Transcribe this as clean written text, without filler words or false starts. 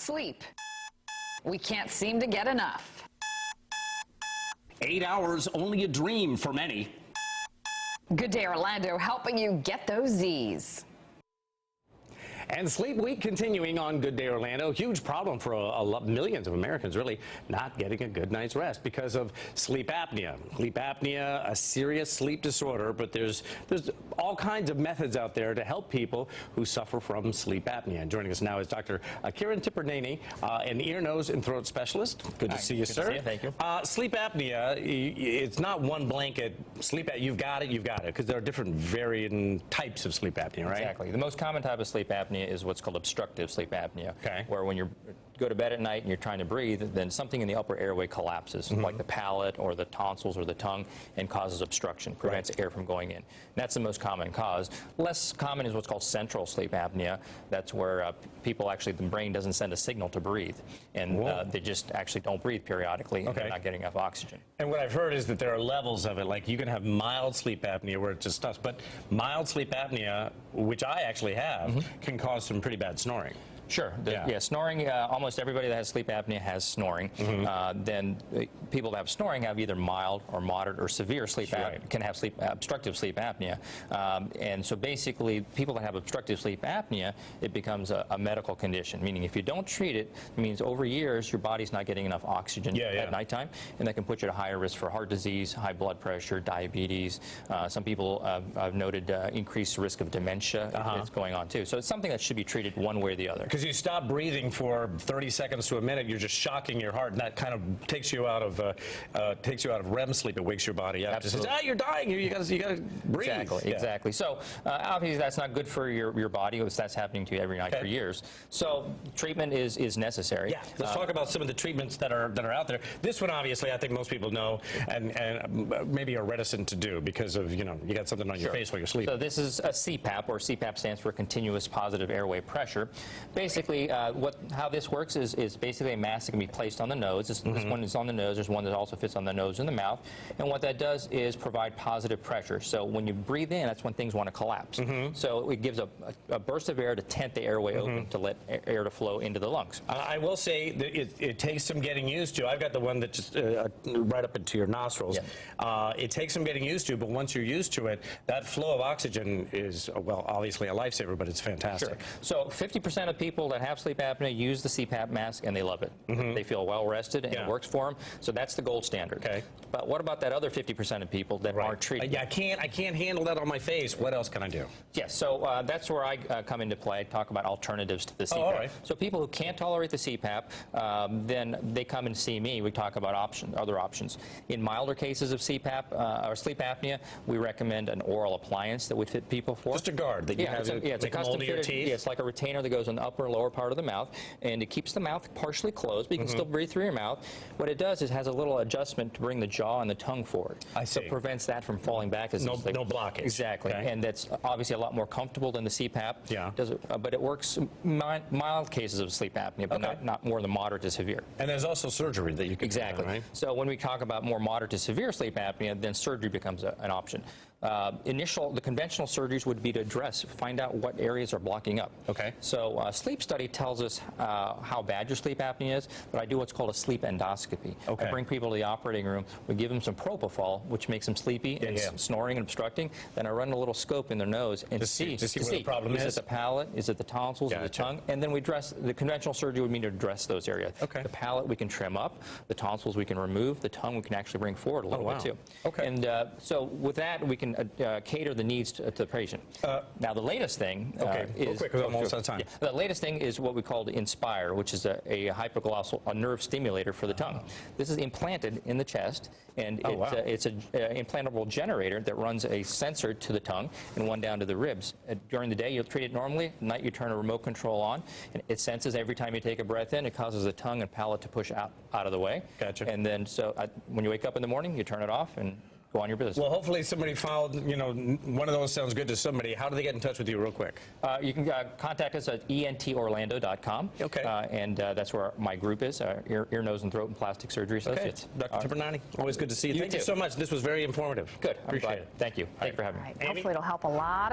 Sleep. We can't seem to get enough. 8 hours, only a dream for many. Good Day Orlando, helping you get those Z's. And Sleep Week continuing on Good Day Orlando. Huge problem for millions of Americans, really, not getting a good night's rest because of sleep apnea. Sleep apnea, a serious sleep disorder, but there's all kinds of methods out there to help people who suffer from sleep apnea. And joining us now is Dr. Kiran Tiperneni, an ear, nose, and throat specialist. Good to see you, sir. Good to see you. Thank you. Sleep apnea, it's not one blanket sleep apnea. You've got it, because there are different varying types of sleep apnea, right? Exactly. The most common type of sleep apnea is what's called obstructive sleep apnea, okay, where when you go to bed at night and you're trying to breathe, then something in the upper airway collapses, like the palate or the tonsils or the tongue, and causes obstruction, prevents air from going in. And that's the most common cause. Less common is what's called central sleep apnea. That's where people actually, the brain doesn't send a signal to breathe, and they just actually don't breathe periodically, and they're not getting enough oxygen. And what I've heard is that there are levels of it. Like you can have mild sleep apnea where it just stops, but mild sleep apnea, which I actually have, can cause some pretty bad snoring. Sure. Snoring, almost everybody that has sleep apnea has snoring. Then people that have snoring have either mild or moderate or severe sleep apnea, can have obstructive sleep apnea. And so basically, people that have obstructive sleep apnea, it becomes a medical condition, meaning if you don't treat it, it means over years your body's not getting enough oxygen at nighttime, and that can put you at a higher risk for heart disease, high blood pressure, diabetes. Some people have noted increased risk of dementia that's going on too. So it's something that should be treated one way or the other. Because you stop breathing for 30 seconds to a minute, you're just shocking your heart, and that kind of takes you out of REM sleep. It wakes your body up. Absolutely. It says, you're dying. You got to breathe. Exactly. So obviously that's not good for your body. That's happening to you every night for years. So treatment is necessary. Yeah. Let's talk about some of the treatments that are out there. This one, obviously, I think most people know and maybe are reticent to do because of you got something on your face while you're sleeping. So this is a Cpap, or Cpap stands for continuous positive airway pressure. Basically, how this works is basically a mask that can be placed on the nose. This one is on the nose. There's one that also fits on the nose and the mouth. And what that does is provide positive pressure. So when you breathe in, that's when things want to collapse. So it gives a burst of air to tent the airway open to let air to flow into the lungs. I will say that it takes some getting used to. I've got the one that just right up into your nostrils. It takes some getting used to, but once you're used to it, that flow of oxygen is, well, obviously a lifesaver, but it's fantastic. Sure. So 50% of people that have sleep apnea use the Cpap mask and they love it. They feel well rested and it works for them. So that's the gold standard. But what about that other 50% of people that aren't treated? I can't handle that on my face. What else can I do? Yes. So that's where I come into play. I talk about alternatives to the Cpap. So people who can't tolerate the Cpap, then they come and see me. We talk about other options. In milder cases of Cpap or sleep apnea, we recommend an oral appliance that would fit people for. Just a guard that you have it's a custom fitted. It's like a retainer that goes on the upper and lower part of the mouth, and it keeps the mouth partially closed, but you can still breathe through your mouth. What it does is has a little adjustment to bring the jaw and the tongue forward. So it prevents that from falling back. No blockage. Exactly. And that's obviously a lot more comfortable than the Cpap. But it works mild cases of sleep apnea, but not more than moderate to severe. And there's also surgery that you can do, right? So when we talk about more moderate to severe sleep apnea, then surgery becomes an option. The conventional surgeries would be to find out what areas are blocking up. So a sleep study tells us how bad your sleep apnea is, but I do what's called a sleep endoscopy. I bring people to the operating room, we give them some propofol, which makes them sleepy and snoring and obstructing. Then I run a little scope in their nose and see where the problem is. Is it the palate? Is it the tonsils? Or the tongue? And then we address, the conventional surgery would mean to address those areas. The palate we can trim up, the tonsils we can remove, the tongue we can actually bring forward a little bit too. And so with that, we can cater the needs to the patient. Now the latest thing is the latest thing is what we call the Inspire, which is a hypoglossal, a nerve stimulator for the tongue. This is implanted in the chest, and it's an implantable generator that runs a sensor to the tongue and one down to the ribs. During the day, you'll treat it normally. At night, you turn a remote control on, and it senses every time you take a breath in, it causes the tongue and palate to push out of the way. And then, when you wake up in the morning, you turn it off and go on your business. Well, hopefully somebody followed, one of those sounds good to somebody. How do they get in touch with you real quick? You can contact us at entorlando.com. And that's where my group is, ear, nose, and throat and plastic surgery associates. Dr. Tiperneni, always good to see you. Thank you so much. This was very informative. Good. Appreciate it. Thank you. Thank you for having me. Hopefully it'll help a lot of